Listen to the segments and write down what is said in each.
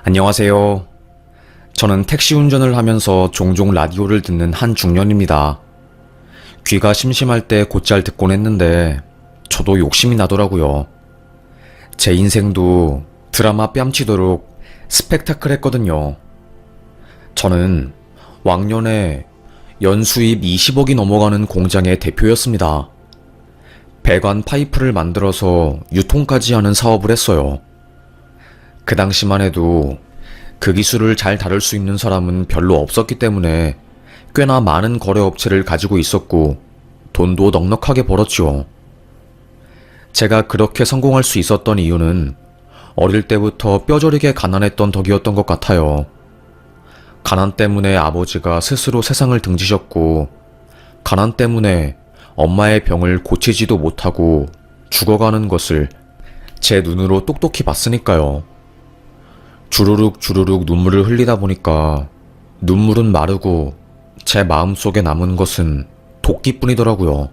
안녕하세요. 저는 택시 운전을 하면서 종종 라디오를 듣는 한 중년입니다. 귀가 심심할 때 곧잘 듣곤 했는데 저도 욕심이 나더라고요. 제 인생도 드라마 뺨치도록 스펙타클 했거든요. 저는 왕년에 연수입 20억이 넘어가는 공장의 대표였습니다. 배관 파이프를 만들어서 유통까지 하는 사업을 했어요. 그 당시만 해도 그 기술을 잘 다룰 수 있는 사람은 별로 없었기 때문에 꽤나 많은 거래업체를 가지고 있었고 돈도 넉넉하게 벌었죠. 제가 그렇게 성공할 수 있었던 이유는 어릴 때부터 뼈저리게 가난했던 덕이었던 것 같아요. 가난 때문에 아버지가 스스로 세상을 등지셨고, 가난 때문에 엄마의 병을 고치지도 못하고 죽어가는 것을 제 눈으로 똑똑히 봤으니까요. 주르륵 주르륵 눈물을 흘리다 보니까 눈물은 마르고 제 마음속에 남은 것은 도끼뿐이더라고요.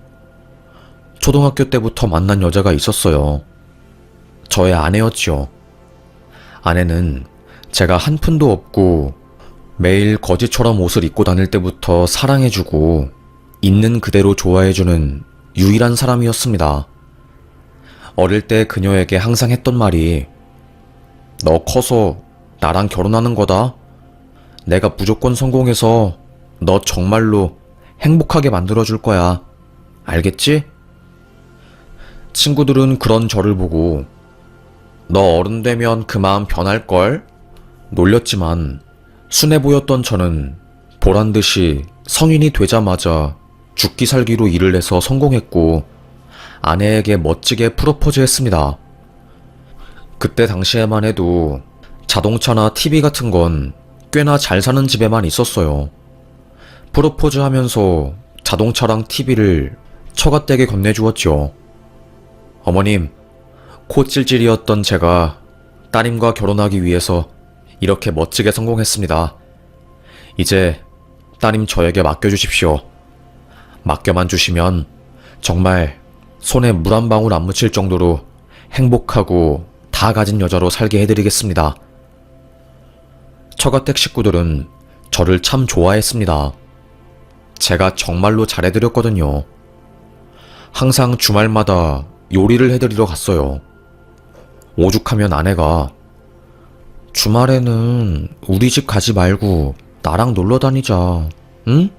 초등학교 때부터 만난 여자가 있었어요. 저의 아내였지요. 아내는 제가 한 푼도 없고 매일 거지처럼 옷을 입고 다닐 때부터 사랑해주고 있는 그대로 좋아해주는 유일한 사람이었습니다. 어릴 때 그녀에게 항상 했던 말이 "너 커서 나랑 결혼하는 거다. 내가 무조건 성공해서 너 정말로 행복하게 만들어줄 거야. 알겠지?" 친구들은 그런 저를 보고 "너 어른 되면 그 마음 변할걸?" 놀렸지만 순해 보였던 저는 보란듯이 성인이 되자마자 죽기 살기로 일을 해서 성공했고 아내에게 멋지게 프로포즈 했습니다. 그때 당시에만 해도 자동차나 TV 같은 건 꽤나 잘 사는 집에만 있었어요. 프로포즈 하면서 자동차랑 TV를 처갓댁에 건네주었죠. 어머님, 코 찔찔이었던 제가 따님과 결혼하기 위해서 이렇게 멋지게 성공했습니다. 이제 따님 저에게 맡겨주십시오. 맡겨만 주시면 정말 손에 물 한 방울 안 묻힐 정도로 행복하고 다 가진 여자로 살게 해드리겠습니다. 처갓댁 식구들은 저를 참 좋아했습니다. 제가 정말로 잘해드렸거든요. 항상 주말마다 요리를 해드리러 갔어요. 오죽하면 아내가 "주말에는 우리 집 가지 말고 나랑 놀러 다니자. 응?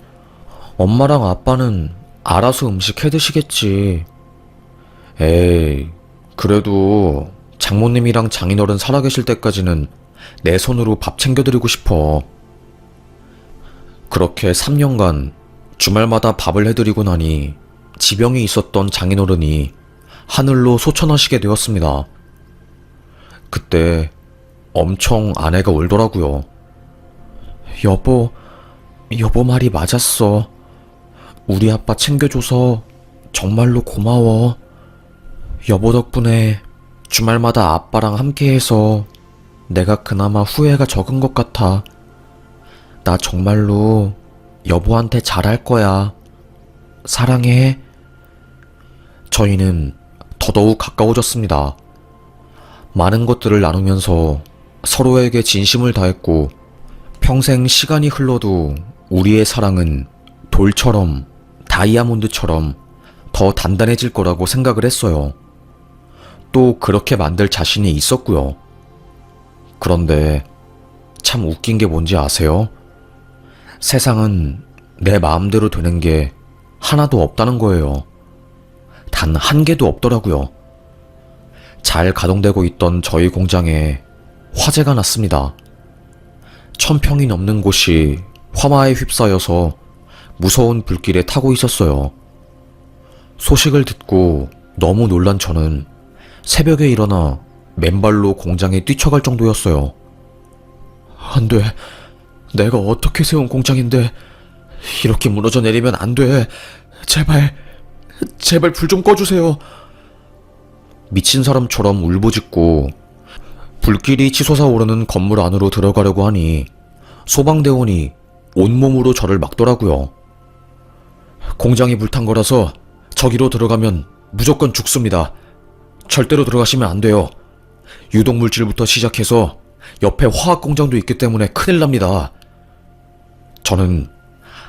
엄마랑 아빠는 알아서 음식 해드시겠지. 에이, 그래도 장모님이랑 장인어른 살아계실 때까지는 내 손으로 밥 챙겨드리고 싶어." 그렇게 3년간 주말마다 밥을 해드리고 나니 지병이 있었던 장인어른이 하늘로 소천하시게 되었습니다. 그때 엄청 아내가 울더라고요. 여보 말이 맞았어. 우리 아빠 챙겨줘서 정말로 고마워. 여보 덕분에 주말마다 아빠랑 함께해서 내가 그나마 후회가 적은 것 같아. 나 정말로 여보한테 잘할 거야. 사랑해. 저희는 더더욱 가까워졌습니다. 많은 것들을 나누면서 서로에게 진심을 다했고 평생 시간이 흘러도 우리의 사랑은 돌처럼 다이아몬드처럼 더 단단해질 거라고 생각을 했어요. 또 그렇게 만들 자신이 있었고요. 그런데 참 웃긴 게 뭔지 아세요? 세상은 내 마음대로 되는 게 하나도 없다는 거예요. 단 한 개도 없더라고요. 잘 가동되고 있던 저희 공장에 화재가 났습니다. 1000평이 넘는 곳이 화마에 휩싸여서 무서운 불길에 타고 있었어요. 소식을 듣고 너무 놀란 저는 새벽에 일어나 맨발로 공장에 뛰쳐갈 정도였어요. 안 돼. 내가 어떻게 세운 공장인데 이렇게 무너져 내리면 안 돼. 제발 불 좀 꺼주세요. 미친 사람처럼 울부짖고 불길이 치솟아 오르는 건물 안으로 들어가려고 하니 소방대원이 온몸으로 저를 막더라고요. "공장이 불탄 거라서 저기로 들어가면 무조건 죽습니다. 절대로 들어가시면 안 돼요. 유독물질부터 시작해서 옆에 화학 공장도 있기 때문에 큰일 납니다. 저는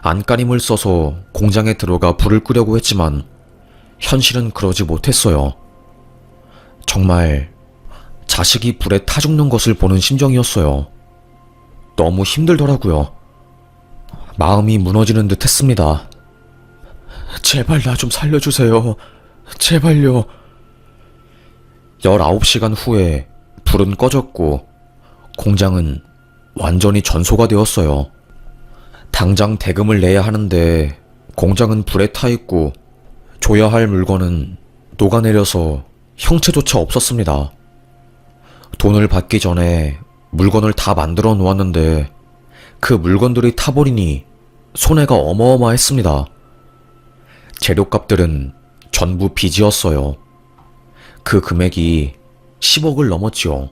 안간힘을 써서 공장에 들어가 불을 끄려고 했지만 현실은 그러지 못했어요. 정말 자식이 불에 타 죽는 것을 보는 심정이었어요. 너무 힘들더라고요. 마음이 무너지는 듯 했습니다. 제발 나 좀 살려주세요. 제발요. 19시간 후에 불은 꺼졌고 공장은 완전히 전소가 되었어요. 당장 대금을 내야 하는데 공장은 불에 타 있고 줘야 할 물건은 녹아내려서 형체조차 없었습니다. 돈을 받기 전에 물건을 다 만들어 놓았는데 그 물건들이 타버리니 손해가 어마어마했습니다. 재료값들은 전부 빚이었어요. 그 금액이 10억을 넘었지요.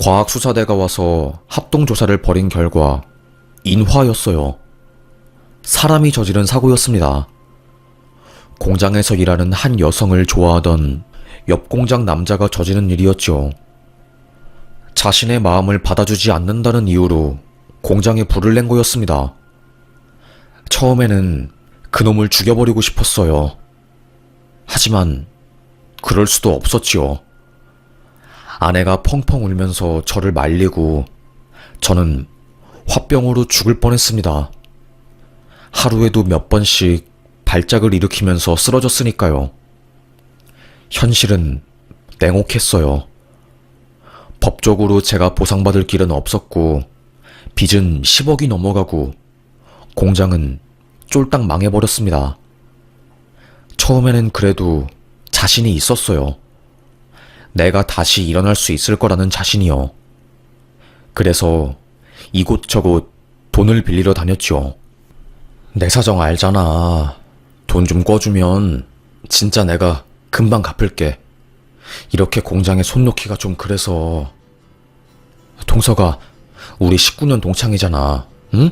과학수사대가 와서 합동조사를 벌인 결과 인화였어요. 사람이 저지른 사고였습니다. 공장에서 일하는 한 여성을 좋아하던 옆 공장 남자가 저지른 일이었죠. 자신의 마음을 받아주지 않는다는 이유로 공장에 불을 낸 거였습니다. 처음에는 그놈을 죽여버리고 싶었어요. 하지만 그럴 수도 없었지요. 아내가 펑펑 울면서 저를 말리고 저는 화병으로 죽을 뻔했습니다. 하루에도 몇 번씩 발작을 일으키면서 쓰러졌으니까요. 현실은 냉혹했어요. 법적으로 제가 보상받을 길은 없었고 빚은 10억이 넘어가고 공장은 쫄딱 망해버렸습니다. 처음에는 그래도 자신이 있었어요. 내가 다시 일어날 수 있을 거라는 자신이요. 그래서 이곳저곳 돈을 빌리러 다녔죠. 내 사정 알잖아. 돈 좀 꿔주면 진짜 내가 금방 갚을게. 이렇게 공장에 손 놓기가 좀 그래서. 동서가 우리 19년 동창이잖아. 응?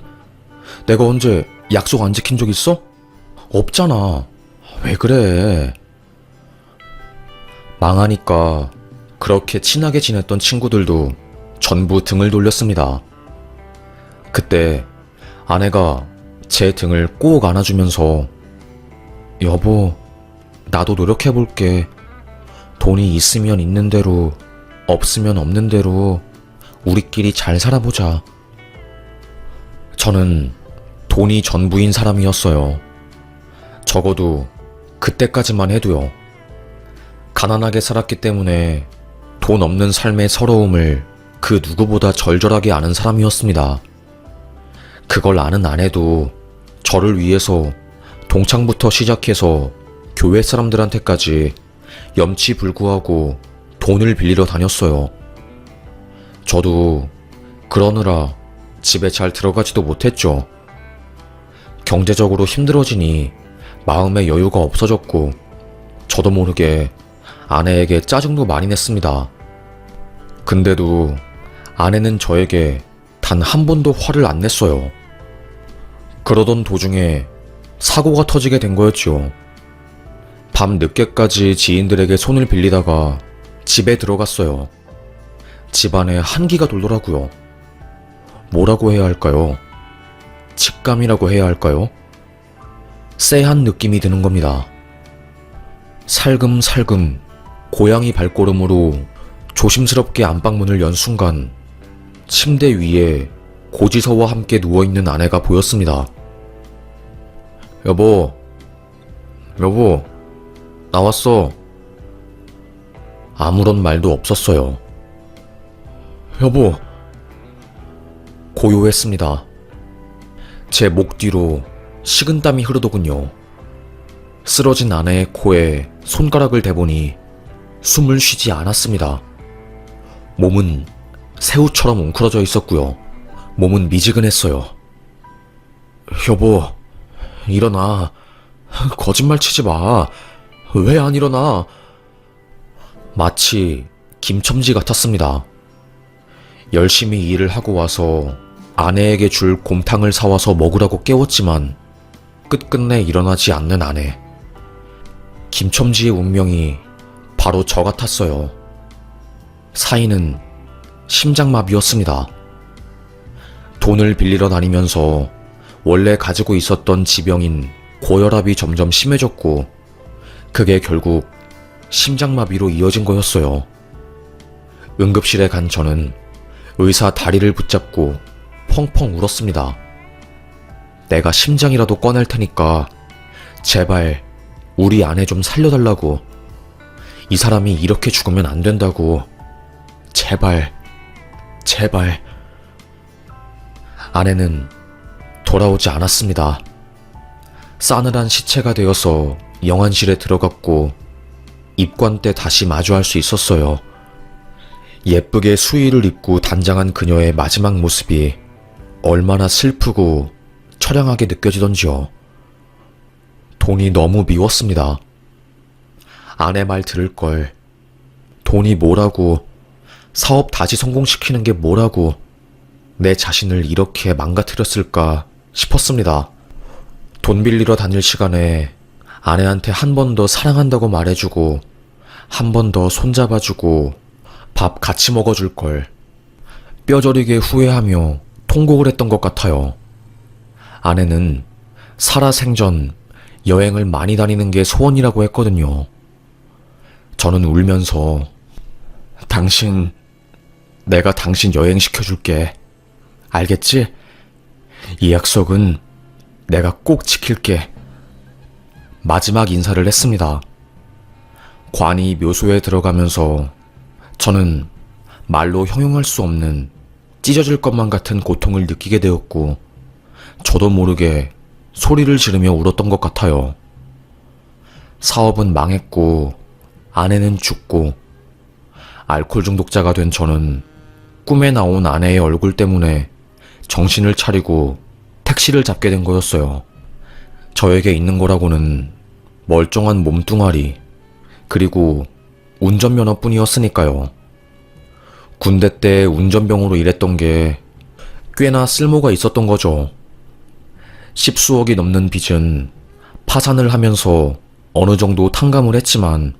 내가 언제 약속 안 지킨 적 있어? 없잖아. 왜 그래? 망하니까 그렇게 친하게 지냈던 친구들도 전부 등을 돌렸습니다. 그때 아내가 제 등을 꼭 안아주면서 여보, 나도 노력해볼게. 돈이 있으면 있는 대로, 없으면 없는 대로 우리끼리 잘 살아보자. 저는 돈이 전부인 사람이었어요. 적어도 그때까지만 해도요. 가난하게 살았기 때문에 돈 없는 삶의 서러움을 그 누구보다 절절하게 아는 사람이었습니다. 그걸 아는 아내도 저를 위해서 동창부터 시작해서 교회 사람들한테까지 염치불구하고 돈을 빌리러 다녔어요. 저도 그러느라 집에 잘 들어가지도 못했죠. 경제적으로 힘들어지니 마음의 여유가 없어졌고 저도 모르게 아내에게 짜증도 많이 냈습니다. 근데도 아내는 저에게 단 한 번도 화를 안 냈어요. 그러던 도중에 사고가 터지게 된 거였죠. 밤 늦게까지 지인들에게 손을 빌리다가 집에 들어갔어요. 집안에 한기가 돌더라고요. 뭐라고 해야 할까요? 직감이라고 해야 할까요? 쎄한 느낌이 드는 겁니다. 살금살금 고양이 발걸음으로 조심스럽게 안방문을 연 순간 침대 위에 고지서와 함께 누워있는 아내가 보였습니다. 여보, 나왔어. 아무런 말도 없었어요. 여보, 고요했습니다. 제 목 뒤로 식은땀이 흐르더군요. 쓰러진 아내의 코에 손가락을 대보니 숨을 쉬지 않았습니다. 몸은 새우처럼 웅크러져 있었고요. 몸은 미지근했어요. 여보, 일어나. 거짓말 치지 마. 왜 안 일어나? 마치 김첨지 같았습니다. 열심히 일을 하고 와서 아내에게 줄 곰탕을 사와서 먹으라고 깨웠지만 끝끝내 일어나지 않는 아내. 김첨지의 운명이 바로 저 같았어요. 사인은 심장마비였습니다. 돈을 빌리러 다니면서 원래 가지고 있었던 지병인 고혈압이 점점 심해졌고 그게 결국 심장마비로 이어진 거였어요. 응급실에 간 저는 의사 다리를 붙잡고 펑펑 울었습니다. 내가 심장이라도 꺼낼 테니까 제발 우리 아내 좀 살려달라고. 이 사람이 이렇게 죽으면 안 된다고. 제발, 제발. 아내는 돌아오지 않았습니다. 싸늘한 시체가 되어서 영안실에 들어갔고 입관 때 다시 마주할 수 있었어요. 예쁘게 수의를 입고 단장한 그녀의 마지막 모습이 얼마나 슬프고 처량하게 느껴지던지요. 돈이 너무 미웠습니다. 아내 말 들을 걸. 돈이 뭐라고, 사업 다시 성공시키는 게 뭐라고 내 자신을 이렇게 망가뜨렸을까 싶었습니다. 돈 빌리러 다닐 시간에 아내한테 한 번 더 사랑한다고 말해주고 한 번 더 손잡아주고 밥 같이 먹어줄 걸 뼈저리게 후회하며 통곡을 했던 것 같아요. 아내는 살아생전 여행을 많이 다니는 게 소원이라고 했거든요. 저는 울면서 내가 당신 여행시켜줄게. 알겠지? 이 약속은 내가 꼭 지킬게. 마지막 인사를 했습니다. 관이 묘소에 들어가면서 저는 말로 형용할 수 없는 찢어질 것만 같은 고통을 느끼게 되었고 저도 모르게 소리를 지르며 울었던 것 같아요. 사업은 망했고 아내는 죽고 알코올 중독자가 된 저는 꿈에 나온 아내의 얼굴 때문에 정신을 차리고 택시를 잡게 된 거였어요. 저에게 있는 거라고는 멀쩡한 몸뚱아리 그리고 운전면허뿐이었으니까요. 군대 때 운전병으로 일했던 게 꽤나 쓸모가 있었던 거죠. 10수억이 넘는 빚은 파산을 하면서 어느 정도 탕감을 했지만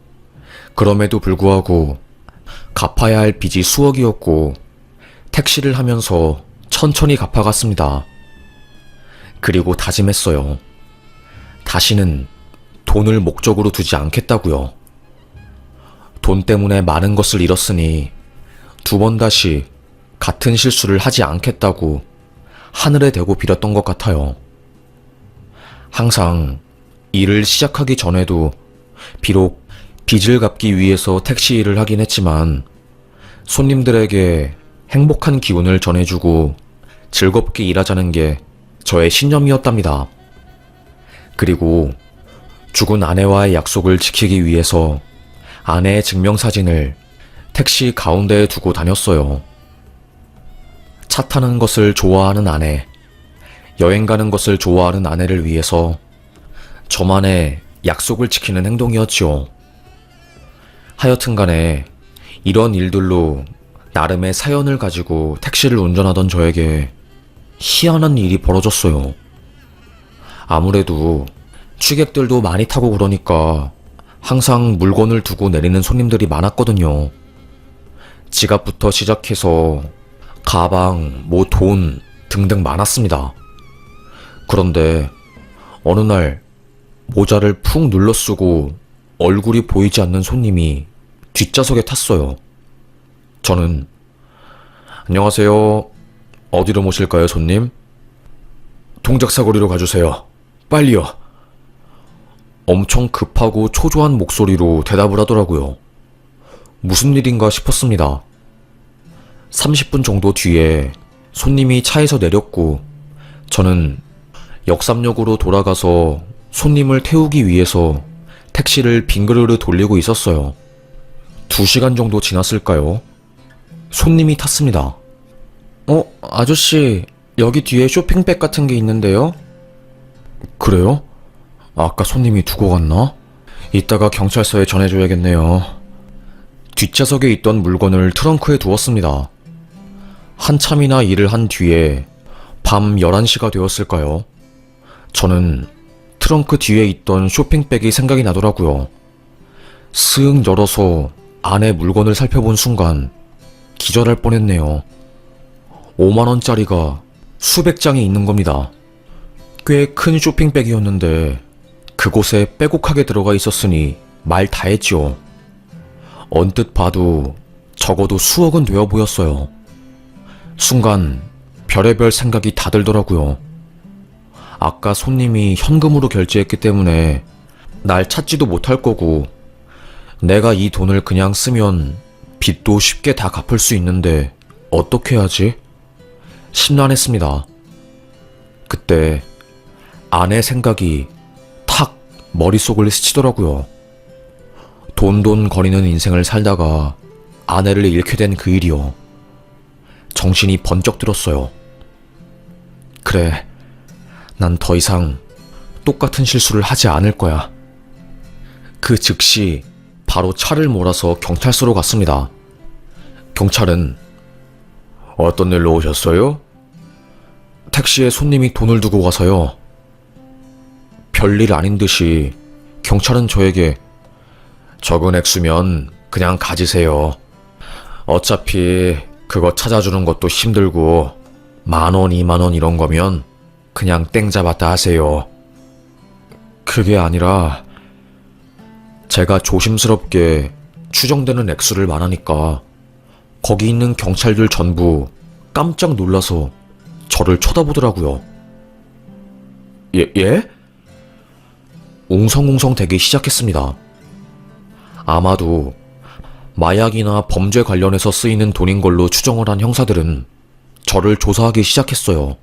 그럼에도 불구하고 갚아야 할 빚이 수억이었고 택시를 하면서 천천히 갚아갔습니다. 그리고 다짐했어요. 다시는 돈을 목적으로 두지 않겠다고요. 돈 때문에 많은 것을 잃었으니 두 번 다시 같은 실수를 하지 않겠다고 하늘에 대고 빌었던 것 같아요. 항상 일을 시작하기 전에도 비록 빚을 갚기 위해서 택시 일을 하긴 했지만 손님들에게 행복한 기운을 전해주고 즐겁게 일하자는 게 저의 신념이었답니다. 그리고 죽은 아내와의 약속을 지키기 위해서 아내의 증명사진을 택시 가운데에 두고 다녔어요. 차 타는 것을 좋아하는 아내, 여행 가는 것을 좋아하는 아내를 위해서 저만의 약속을 지키는 행동이었지요. 하여튼간에 이런 일들로 나름의 사연을 가지고 택시를 운전하던 저에게 희한한 일이 벌어졌어요. 아무래도 취객들도 많이 타고 그러니까 항상 물건을 두고 내리는 손님들이 많았거든요. 지갑부터 시작해서 가방, 돈 등등 많았습니다. 그런데 어느 날 모자를 푹 눌러 쓰고 얼굴이 보이지 않는 손님이 뒷좌석에 탔어요. 저는 안녕하세요. 어디로 모실까요, 손님? 동작사거리로 가주세요. 빨리요. 엄청 급하고 초조한 목소리로 대답을 하더라고요. 무슨 일인가 싶었습니다. 30분 정도 뒤에 손님이 차에서 내렸고 저는 역삼역으로 돌아가서 손님을 태우기 위해서 택시를 빙그르르 돌리고 있었어요. 2시간 정도 지났을까요? 손님이 탔습니다. 아저씨, 여기 뒤에 쇼핑백 같은 게 있는데요? 그래요? 아까 손님이 두고 갔나? 이따가 경찰서에 전해줘야겠네요. 뒷좌석에 있던 물건을 트렁크에 두었습니다. 한참이나 일을 한 뒤에 밤 11시가 되었을까요? 저는 트렁크 뒤에 있던 쇼핑백이 생각이 나더라고요. 쓱 열어서 안에 물건을 살펴본 순간 기절할 뻔했네요. 5만원짜리가 수백 장이 있는 겁니다. 꽤 큰 쇼핑백이었는데 그곳에 빼곡하게 들어가 있었으니 말 다 했죠. 언뜻 봐도 적어도 수억은 되어 보였어요. 순간 별의별 생각이 다 들더라고요. 아까 손님이 현금으로 결제했기 때문에 날 찾지도 못할 거고, 내가 이 돈을 그냥 쓰면 빚도 쉽게 다 갚을 수 있는데 어떻게 하지? 심란했습니다. 그때 아내 생각이 탁 머릿속을 스치더라고요. 돈돈 거리는 인생을 살다가 아내를 잃게 된 그 일이요. 정신이 번쩍 들었어요. 그래, 난 더 이상 똑같은 실수를 하지 않을 거야. 그 즉시 바로 차를 몰아서 경찰서로 갔습니다. 경찰은 어떤 일로 오셨어요? 택시에 손님이 돈을 두고 가서요. 별일 아닌 듯이 경찰은 저에게 적은 액수면 그냥 가지세요. 어차피 그거 찾아주는 것도 힘들고 10,000원, 20,000원 이런 거면 그냥 땡 잡았다 하세요. 그게 아니라 제가 조심스럽게 추정되는 액수를 말하니까 거기 있는 경찰들 전부 깜짝 놀라서 저를 쳐다보더라고요. 예? 웅성웅성 대기 시작했습니다. 아마도 마약이나 범죄 관련해서 쓰이는 돈인 걸로 추정을 한 형사들은 저를 조사하기 시작했어요.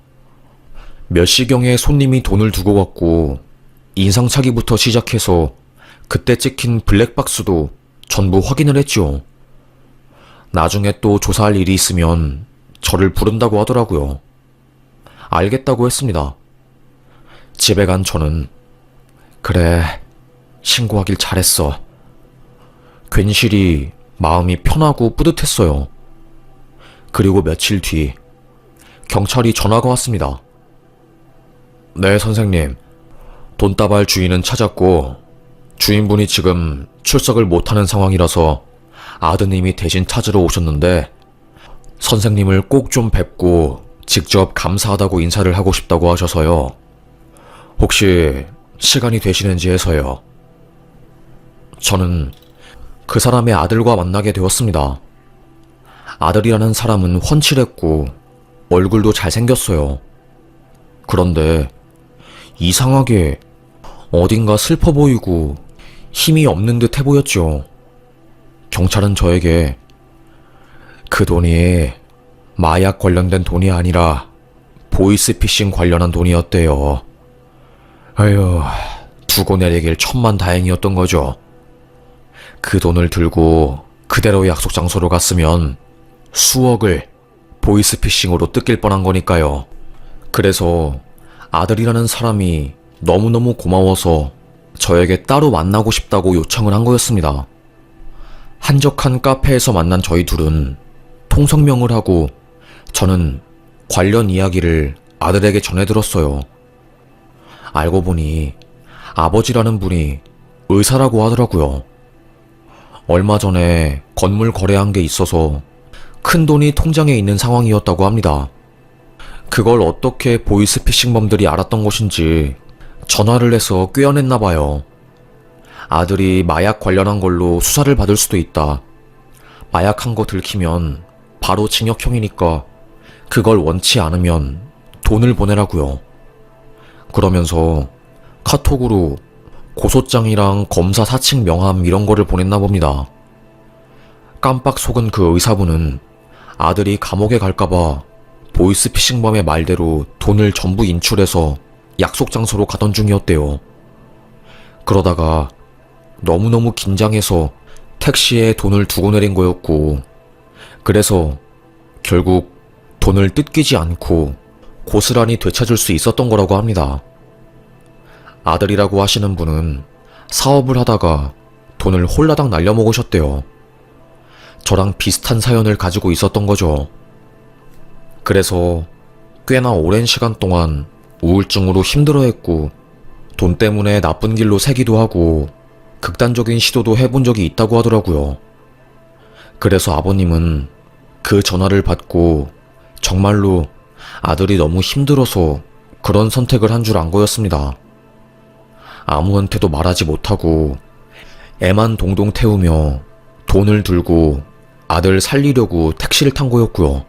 몇 시경에 손님이 돈을 두고 갔고 인상착의부터 시작해서 그때 찍힌 블랙박스도 전부 확인을 했죠. 나중에 또 조사할 일이 있으면 저를 부른다고 하더라고요. 알겠다고 했습니다. 집에 간 저는 그래, 신고하길 잘했어. 괜시리 마음이 편하고 뿌듯했어요. 그리고 며칠 뒤 경찰이 전화가 왔습니다. 네, 선생님. 돈다발 주인은 찾았고 주인분이 지금 출석을 못하는 상황이라서 아드님이 대신 찾으러 오셨는데 선생님을 꼭 좀 뵙고 직접 감사하다고 인사를 하고 싶다고 하셔서요. 혹시 시간이 되시는지 해서요. 저는 그 사람의 아들과 만나게 되었습니다. 아들이라는 사람은 훤칠했고 얼굴도 잘생겼어요. 그런데 이상하게 어딘가 슬퍼 보이고 힘이 없는 듯 해 보였죠. 경찰은 저에게 그 돈이 마약 관련된 돈이 아니라 보이스피싱 관련한 돈이었대요. 아휴, 두고 내리길 천만다행이었던 거죠. 그 돈을 들고 그대로 약속 장소로 갔으면 수억을 보이스피싱으로 뜯길 뻔한 거니까요. 그래서 아들이라는 사람이 너무너무 고마워서 저에게 따로 만나고 싶다고 요청을 한 거였습니다. 한적한 카페에서 만난 저희 둘은 통성명을 하고 저는 관련 이야기를 아들에게 전해 들었어요. 알고 보니 아버지라는 분이 의사라고 하더라고요. 얼마 전에 건물 거래한 게 있어서 큰 돈이 통장에 있는 상황이었다고 합니다. 그걸 어떻게 보이스피싱범들이 알았던 것인지 전화를 해서 꿰어냈나 봐요. 아들이 마약 관련한 걸로 수사를 받을 수도 있다. 마약한 거 들키면 바로 징역형이니까 그걸 원치 않으면 돈을 보내라고요. 그러면서 카톡으로 고소장이랑 검사 사칭 명함 이런 거를 보냈나 봅니다. 깜빡 속은 그 의사분은 아들이 감옥에 갈까봐 보이스피싱범의 말대로 돈을 전부 인출해서 약속 장소로 가던 중이었대요. 그러다가 너무너무 긴장해서 택시에 돈을 두고 내린 거였고, 그래서 결국 돈을 뜯기지 않고 고스란히 되찾을 수 있었던 거라고 합니다. 아들이라고 하시는 분은 사업을 하다가 돈을 홀라당 날려먹으셨대요. 저랑 비슷한 사연을 가지고 있었던 거죠. 그래서 꽤나 오랜 시간 동안 우울증으로 힘들어했고 돈 때문에 나쁜 길로 새기도 하고 극단적인 시도도 해본 적이 있다고 하더라고요. 그래서 아버님은 그 전화를 받고 정말로 아들이 너무 힘들어서 그런 선택을 한 줄 안 거였습니다. 아무한테도 말하지 못하고 애만 동동 태우며 돈을 들고 아들 살리려고 택시를 탄 거였고요.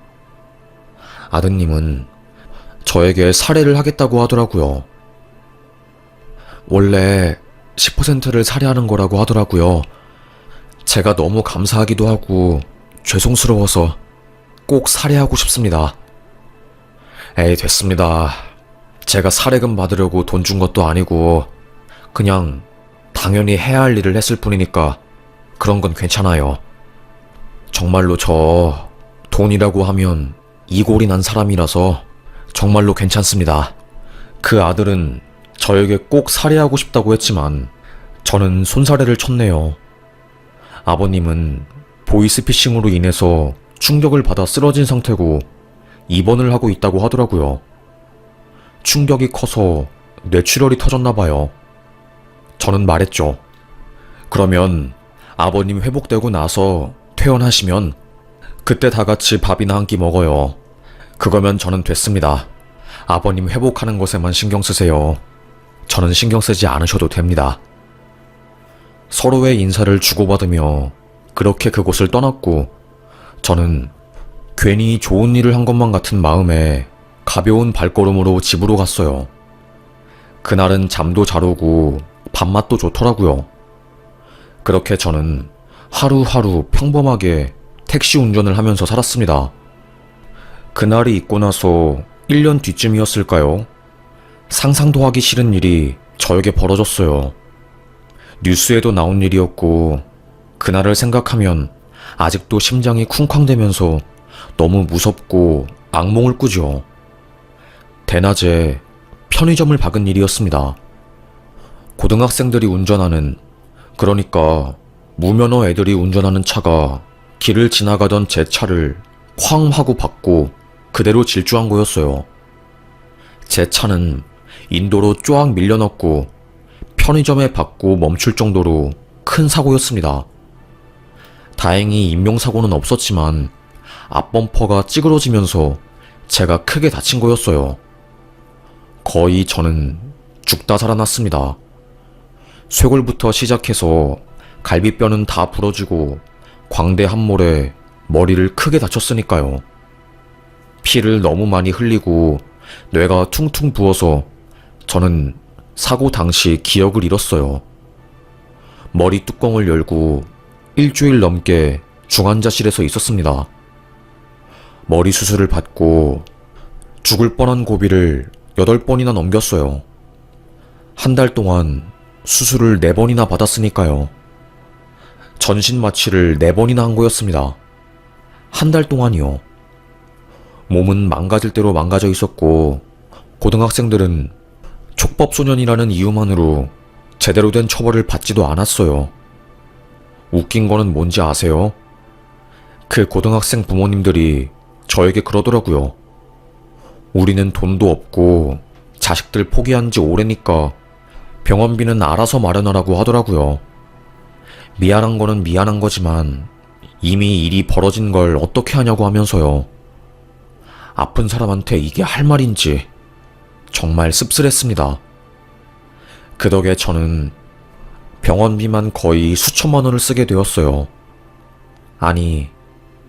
아드님은 저에게 살해를 하겠다고 하더라고요. 원래 10%를 살해하는 거라고 하더라고요. 제가 너무 감사하기도 하고 죄송스러워서 꼭 살해하고 싶습니다. 에이, 됐습니다. 제가 살해금 받으려고 돈 준 것도 아니고 그냥 당연히 해야 할 일을 했을 뿐이니까 그런 건 괜찮아요. 정말로 저 돈이라고 하면 이골이 난 사람이라서 정말로 괜찮습니다. 그 아들은 저에게 꼭 살해하고 싶다고 했지만 저는 손살해를 쳤네요. 아버님은 보이스피싱으로 인해서 충격을 받아 쓰러진 상태고 입원을 하고 있다고 하더라고요. 충격이 커서 뇌출혈이 터졌나봐요. 저는 말했죠. 그러면 아버님 회복되고 나서 퇴원하시면 그때 다 같이 밥이나 한 끼 먹어요. 그거면 저는 됐습니다. 아버님 회복하는 것에만 신경 쓰세요. 저는 신경 쓰지 않으셔도 됩니다. 서로의 인사를 주고받으며 그렇게 그곳을 떠났고 저는 괜히 좋은 일을 한 것만 같은 마음에 가벼운 발걸음으로 집으로 갔어요. 그날은 잠도 잘 오고 밥맛도 좋더라고요. 그렇게 저는 하루하루 평범하게 택시 운전을 하면서 살았습니다. 그날이 있고 나서 1년 뒤쯤이었을까요? 상상도 하기 싫은 일이 저에게 벌어졌어요. 뉴스에도 나온 일이었고 그날을 생각하면 아직도 심장이 쿵쾅대면서 너무 무섭고 악몽을 꾸죠. 대낮에 편의점을 박은 일이었습니다. 고등학생들이 운전하는, 그러니까 무면허 애들이 운전하는 차가 길을 지나가던 제 차를 쾅 하고 박고 그대로 질주한 거였어요. 제 차는 인도로 쫙 밀려났고 편의점에 박고 멈출 정도로 큰 사고였습니다. 다행히 인명사고는 없었지만 앞범퍼가 찌그러지면서 제가 크게 다친 거였어요. 거의 저는 죽다 살아났습니다. 쇄골부터 시작해서 갈비뼈는 다 부러지고 광대 한 몰에 머리를 크게 다쳤으니까요. 피를 너무 많이 흘리고 뇌가 퉁퉁 부어서 저는 사고 당시 기억을 잃었어요. 머리 뚜껑을 열고 일주일 넘게 중환자실에서 있었습니다. 머리 수술을 받고 죽을 뻔한 고비를 8번이나 넘겼어요. 한 달 동안 수술을 4번이나 받았으니까요. 전신 마취를 4번이나 한 거였습니다. 한 달 동안이요. 몸은 망가질 대로 망가져 있었고 고등학생들은 촉법소년이라는 이유만으로 제대로 된 처벌을 받지도 않았어요. 웃긴 거는 뭔지 아세요? 그 고등학생 부모님들이 저에게 그러더라고요. 우리는 돈도 없고 자식들 포기한 지 오래니까 병원비는 알아서 마련하라고 하더라고요. 미안한 거는 미안한 거지만 이미 일이 벌어진 걸 어떻게 하냐고 하면서요. 아픈 사람한테 이게 할 말인지 정말 씁쓸했습니다. 그 덕에 저는 병원비만 거의 수천만 원을 쓰게 되었어요. 아니,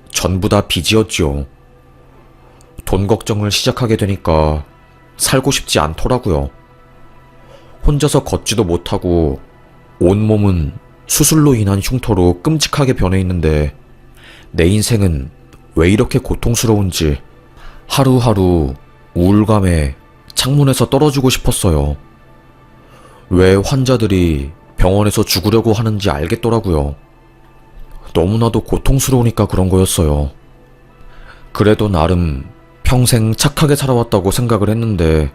전부 다 빚이었지요. 돈 걱정을 시작하게 되니까 살고 싶지 않더라고요. 혼자서 걷지도 못하고 온몸은 수술로 인한 흉터로 끔찍하게 변해 있는데 내 인생은 왜 이렇게 고통스러운지 하루하루 우울감에 창문에서 떨어지고 싶었어요. 왜 환자들이 병원에서 죽으려고 하는지 알겠더라고요. 너무나도 고통스러우니까 그런 거였어요. 그래도 나름 평생 착하게 살아왔다고 생각을 했는데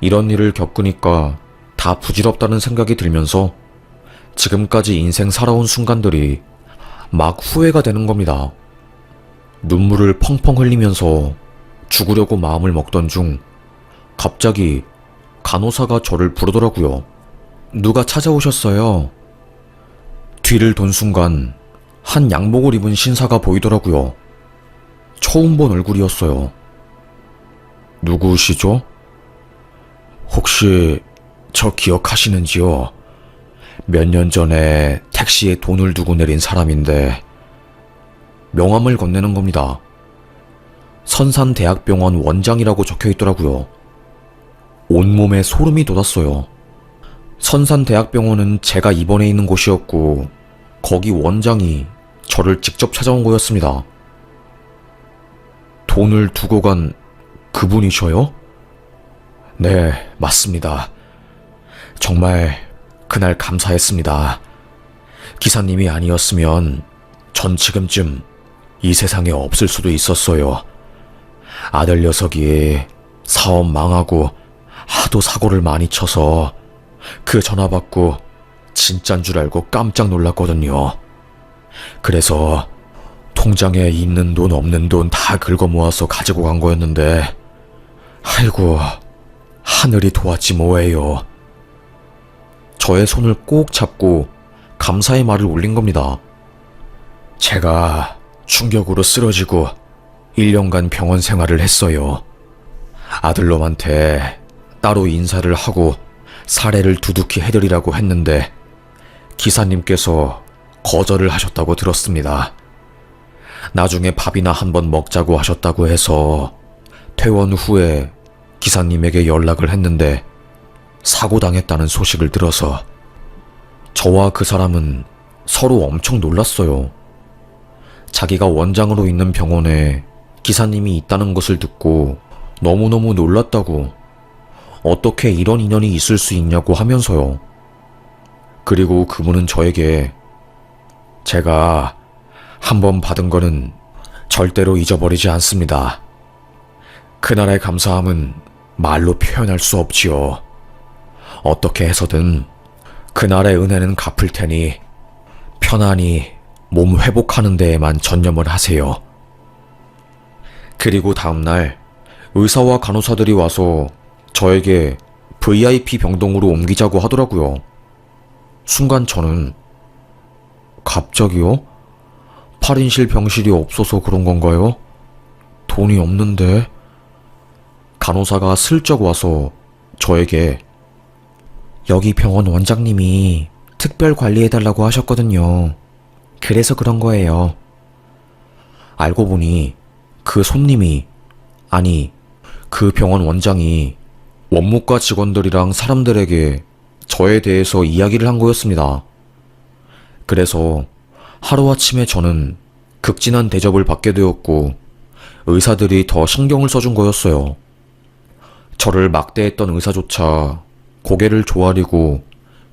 이런 일을 겪으니까 다 부질없다는 생각이 들면서 지금까지 인생 살아온 순간들이 막 후회가 되는 겁니다. 눈물을 펑펑 흘리면서 죽으려고 마음을 먹던 중 갑자기 간호사가 저를 부르더라고요. 누가 찾아오셨어요? 뒤를 돈 순간 한 양복을 입은 신사가 보이더라고요. 처음 본 얼굴이었어요. 누구시죠? 혹시 저 기억하시는지요? 몇 년 전에 택시에 돈을 두고 내린 사람인데 명함을 건네는 겁니다. 선산대학병원 원장이라고 적혀 있더라고요. 온몸에 소름이 돋았어요. 선산대학병원은 제가 입원해 있는 곳이었고 거기 원장이 저를 직접 찾아온 거였습니다. 돈을 두고 간 그분이셔요? 네, 맞습니다. 정말 그날 감사했습니다. 기사님이 아니었으면 전 지금쯤 이 세상에 없을 수도 있었어요. 아들 녀석이 사업 망하고 하도 사고를 많이 쳐서 그 전화 받고 진짠 줄 알고 깜짝 놀랐거든요. 그래서 통장에 있는 돈 없는 돈 다 긁어 모아서 가지고 간 거였는데 아이고 하늘이 도왔지 뭐예요. 저의 손을 꼭 잡고 감사의 말을 올린 겁니다. 제가 충격으로 쓰러지고 1년간 병원 생활을 했어요. 아들놈한테 따로 인사를 하고 사례를 두둑히 해드리라고 했는데 기사님께서 거절을 하셨다고 들었습니다. 나중에 밥이나 한번 먹자고 하셨다고 해서 퇴원 후에 기사님에게 연락을 했는데 사고당했다는 소식을 들어서 저와 그 사람은 서로 엄청 놀랐어요. 자기가 원장으로 있는 병원에 기사님이 있다는 것을 듣고 너무너무 놀랐다고, 어떻게 이런 인연이 있을 수 있냐고 하면서요. 그리고 그분은 저에게 제가 한번 받은 거는 절대로 잊어버리지 않습니다. 그날의 감사함은 말로 표현할 수 없지요. 어떻게 해서든 그날의 은혜는 갚을 테니 편안히 몸 회복하는 데에만 전념을 하세요. 그리고 다음날 의사와 간호사들이 와서 저에게 VIP 병동으로 옮기자고 하더라고요. 순간 저는 갑자기요? 8인실 병실이 없어서 그런 건가요? 돈이 없는데? 간호사가 슬쩍 와서 저에게 여기 병원 원장님이 특별 관리해달라고 하셨거든요. 그래서 그런 거예요. 알고 보니 그 손님이, 아니 그 병원 원장이 원무과 직원들이랑 사람들에게 저에 대해서 이야기를 한 거였습니다. 그래서 하루아침에 저는 극진한 대접을 받게 되었고 의사들이 더 신경을 써준 거였어요. 저를 막대했던 의사조차 고개를 조아리고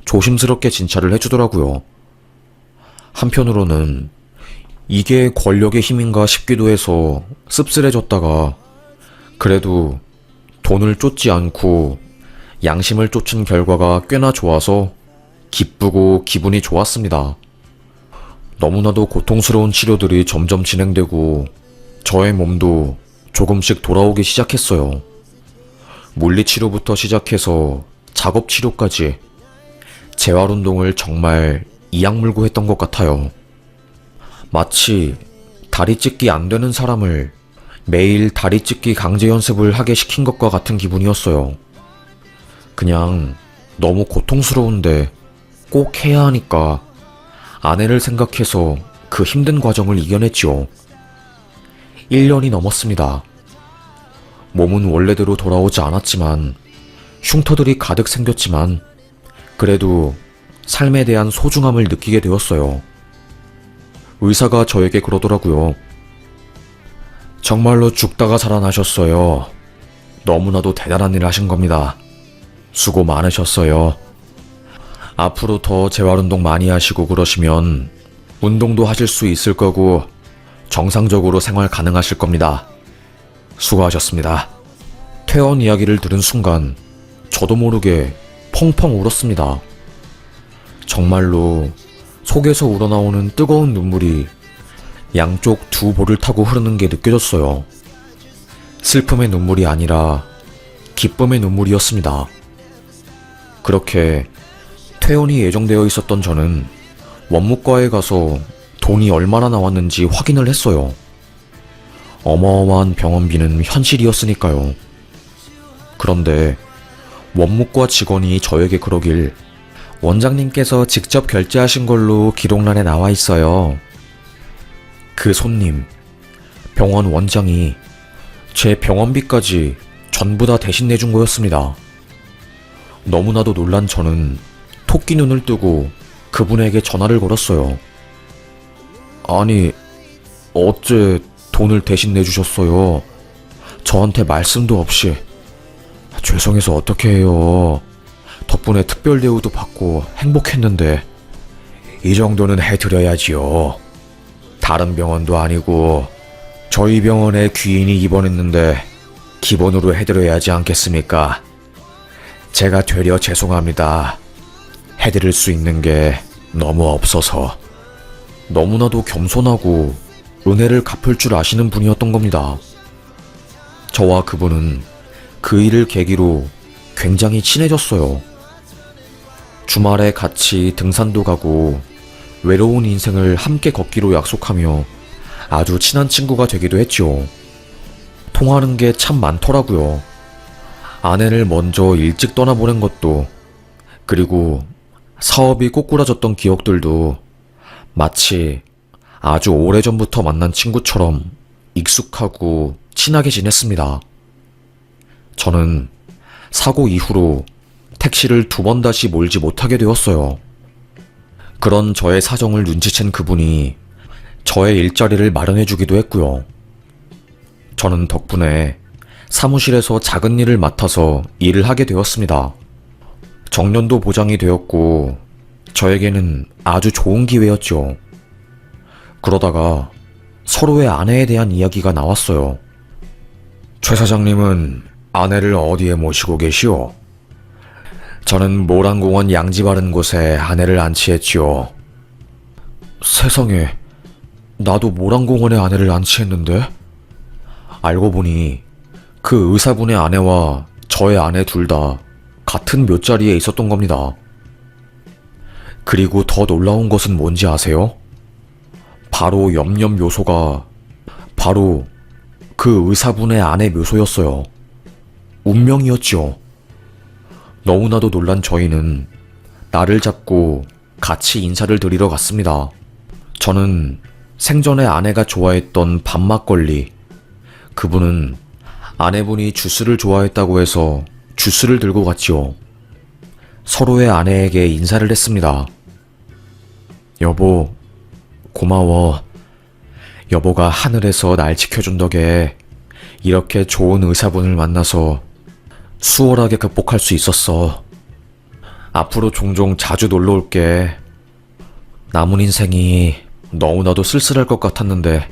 조심스럽게 진찰을 해주더라고요. 한편으로는 이게 권력의 힘인가 싶기도 해서 씁쓸해졌다가 그래도 돈을 쫓지 않고 양심을 쫓은 결과가 꽤나 좋아서 기쁘고 기분이 좋았습니다. 너무나도 고통스러운 치료들이 점점 진행되고 저의 몸도 조금씩 돌아오기 시작했어요. 물리치료부터 시작해서 작업치료까지 재활운동을 정말 이악 물고 했던 것 같아요. 마치 다리 찢기 안 되는 사람을 매일 다리 찢기 강제 연습을 하게 시킨 것과 같은 기분이었어요. 그냥 너무 고통스러운데 꼭 해야 하니까 아내를 생각해서 그 힘든 과정을 이겨냈지요. 1년이 넘었습니다. 몸은 원래대로 돌아오지 않았지만 흉터들이 가득 생겼지만 그래도 삶에 대한 소중함을 느끼게 되었어요. 의사가 저에게 그러더라고요. 정말로 죽다가 살아나셨어요. 너무나도 대단한 일 하신 겁니다. 수고 많으셨어요. 앞으로 더 재활운동 많이 하시고 그러시면 운동도 하실 수 있을 거고 정상적으로 생활 가능하실 겁니다. 수고하셨습니다. 퇴원 이야기를 들은 순간 저도 모르게 펑펑 울었습니다. 정말로 속에서 우러나오는 뜨거운 눈물이 양쪽 두 볼을 타고 흐르는 게 느껴졌어요. 슬픔의 눈물이 아니라 기쁨의 눈물이었습니다. 그렇게 퇴원이 예정되어 있었던 저는 원무과에 가서 돈이 얼마나 나왔는지 확인을 했어요. 어마어마한 병원비는 현실이었으니까요. 그런데 원무과 직원이 저에게 그러길 원장님께서 직접 결제하신 걸로 기록란에 나와 있어요. 그 손님, 병원 원장이 제 병원비까지 전부 다 대신 내준 거였습니다. 너무나도 놀란 저는 토끼 눈을 뜨고 그분에게 전화를 걸었어요. 아니, 어째 돈을 대신 내주셨어요? 저한테 말씀도 없이. 죄송해서 어떻게 해요. 덕분에 특별 대우도 받고 행복했는데. 이 정도는 해드려야지요. 다른 병원도 아니고 저희 병원에 귀인이 입원했는데 기본으로 해드려야 하지 않겠습니까? 제가 되려 죄송합니다. 해드릴 수 있는 게 너무 없어서. 너무나도 겸손하고 은혜를 갚을 줄 아시는 분이었던 겁니다. 저와 그분은 그 일을 계기로 굉장히 친해졌어요. 주말에 같이 등산도 가고 외로운 인생을 함께 걷기로 약속하며 아주 친한 친구가 되기도 했죠. 통하는 게 참 많더라고요. 아내를 먼저 일찍 떠나보낸 것도, 그리고 사업이 꼬꾸라졌던 기억들도 마치 아주 오래전부터 만난 친구처럼 익숙하고 친하게 지냈습니다. 저는 사고 이후로 택시를 2번 다시 몰지 못하게 되었어요. 그런 저의 사정을 눈치챈 그분이 저의 일자리를 마련해주기도 했고요. 저는 덕분에 사무실에서 작은 일을 맡아서 일을 하게 되었습니다. 정년도 보장이 되었고 저에게는 아주 좋은 기회였죠. 그러다가 서로의 아내에 대한 이야기가 나왔어요. 최 사장님은 아내를 어디에 모시고 계시오? 저는 모란공원 양지 바른 곳에 아내를 안치했지요. 세상에, 나도 모란공원에 아내를 안치했는데? 알고 보니 그 의사분의 아내와 저의 아내 둘 다 같은 묘자리에 있었던 겁니다. 그리고 더 놀라운 것은 뭔지 아세요? 바로 옆옆 묘소가 바로 그 의사분의 아내 묘소였어요. 운명이었죠. 너무나도 놀란 저희는 나를 잡고 같이 인사를 드리러 갔습니다. 저는 생전에 아내가 좋아했던 밥막걸리, 그분은 아내분이 주스를 좋아했다고 해서 주스를 들고 갔지요. 서로의 아내에게 인사를 했습니다. 여보, 고마워. 여보가 하늘에서 날 지켜준 덕에 이렇게 좋은 의사분을 만나서 수월하게 극복할 수 있었어. 앞으로 종종 자주 놀러 올게. 남은 인생이 너무나도 쓸쓸할 것 같았는데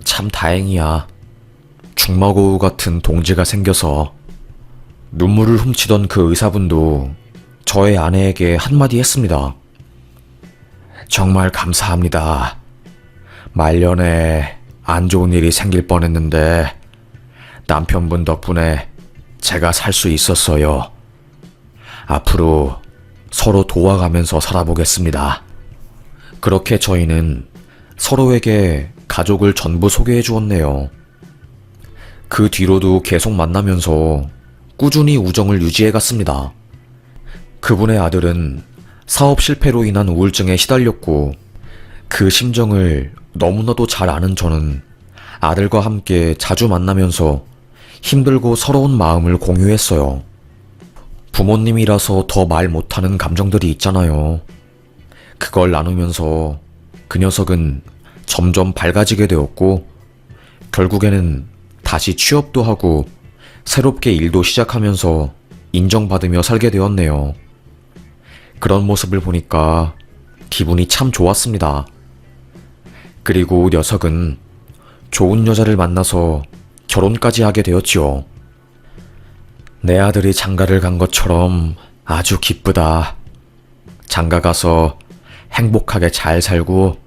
참 다행이야. 중마고우 같은 동지가 생겨서. 눈물을 훔치던 그 의사분도 저의 아내에게 한마디 했습니다. 정말 감사합니다. 말년에 안 좋은 일이 생길 뻔했는데 남편분 덕분에 제가 살 수 있었어요. 앞으로 서로 도와가면서 살아보겠습니다. 그렇게 저희는 서로에게 가족을 전부 소개해 주었네요. 그 뒤로도 계속 만나면서 꾸준히 우정을 유지해 갔습니다. 그분의 아들은 사업 실패로 인한 우울증에 시달렸고 그 심정을 너무나도 잘 아는 저는 아들과 함께 자주 만나면서 힘들고 서러운 마음을 공유했어요. 부모님이라서 더 말 못하는 감정들이 있잖아요. 그걸 나누면서 그 녀석은 점점 밝아지게 되었고 결국에는 다시 취업도 하고 새롭게 일도 시작하면서 인정받으며 살게 되었네요. 그런 모습을 보니까 기분이 참 좋았습니다. 그리고 녀석은 좋은 여자를 만나서 결혼까지 하게 되었지요. 내 아들이 장가를 간 것처럼 아주 기쁘다. 장가 가서 행복하게 잘 살고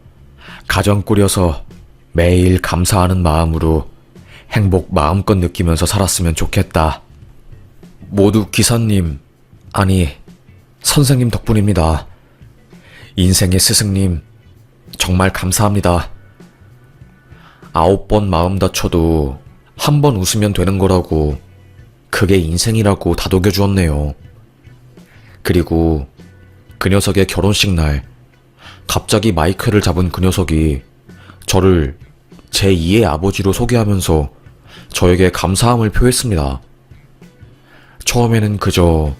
가정 꾸려서 매일 감사하는 마음으로 행복 마음껏 느끼면서 살았으면 좋겠다. 모두 기사님, 아니 선생님 덕분입니다. 인생의 스승님, 정말 감사합니다. 9번 마음 다쳐도 한 번 웃으면 되는 거라고, 그게 인생이라고 다독여 주었네요. 그리고 그 녀석의 결혼식 날, 갑자기 마이크를 잡은 그 녀석이 저를 제2의 아버지로 소개하면서 저에게 감사함을 표했습니다. 처음에는 그저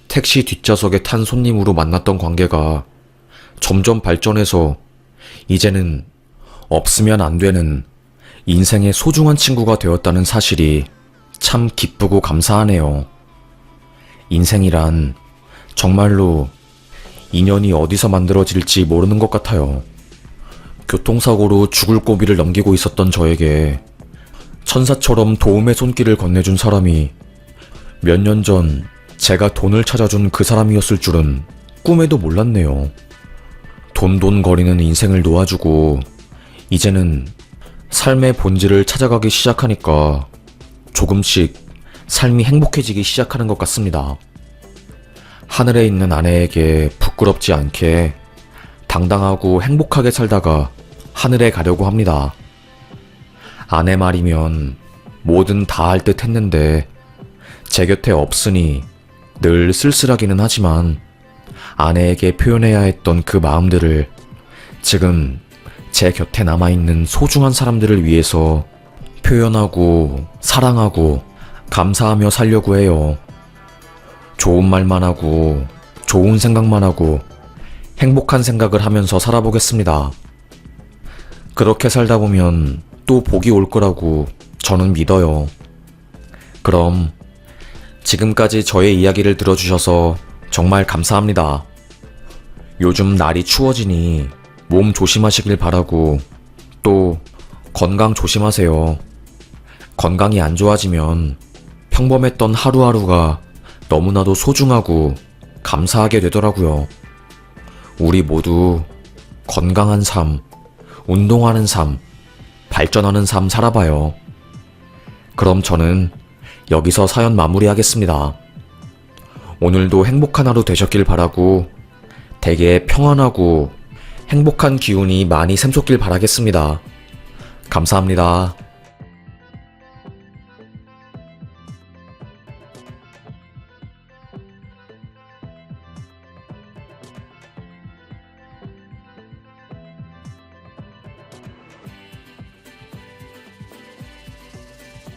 택시 뒷좌석에 탄 손님으로 만났던 관계가 점점 발전해서 이제는 없으면 안 되는 인생의 소중한 친구가 되었다는 사실이 참 기쁘고 감사하네요. 인생이란 정말로 인연이 어디서 만들어질지 모르는 것 같아요. 교통사고로 죽을 고비를 넘기고 있었던 저에게 천사처럼 도움의 손길을 건네준 사람이 몇 년 전 제가 돈을 찾아준 그 사람이었을 줄은 꿈에도 몰랐네요. 돈돈거리는 인생을 놓아주고 이제는 삶의 본질을 찾아가기 시작하니까 조금씩 삶이 행복해지기 시작하는 것 같습니다. 하늘에 있는 아내에게 부끄럽지 않게 당당하고 행복하게 살다가 하늘에 가려고 합니다. 아내 말이면 뭐든 다 할 듯 했는데 제 곁에 없으니 늘 쓸쓸하기는 하지만 아내에게 표현해야 했던 그 마음들을 지금 제 곁에 남아있는 소중한 사람들을 위해서 표현하고 사랑하고 감사하며 살려고 해요. 좋은 말만 하고 좋은 생각만 하고 행복한 생각을 하면서 살아보겠습니다. 그렇게 살다 보면 또 복이 올 거라고 저는 믿어요. 그럼 지금까지 저의 이야기를 들어주셔서 정말 감사합니다. 요즘 날이 추워지니 몸 조심하시길 바라고 또 건강 조심하세요. 건강이 안 좋아지면 평범했던 하루하루가 너무나도 소중하고 감사하게 되더라고요. 우리 모두 건강한 삶, 운동하는 삶, 발전하는 삶 살아봐요. 그럼 저는 여기서 사연 마무리하겠습니다. 오늘도 행복한 하루 되셨길 바라고 되게 평안하고 행복한 기운이 많이 샘솟길 바라겠습니다. 감사합니다.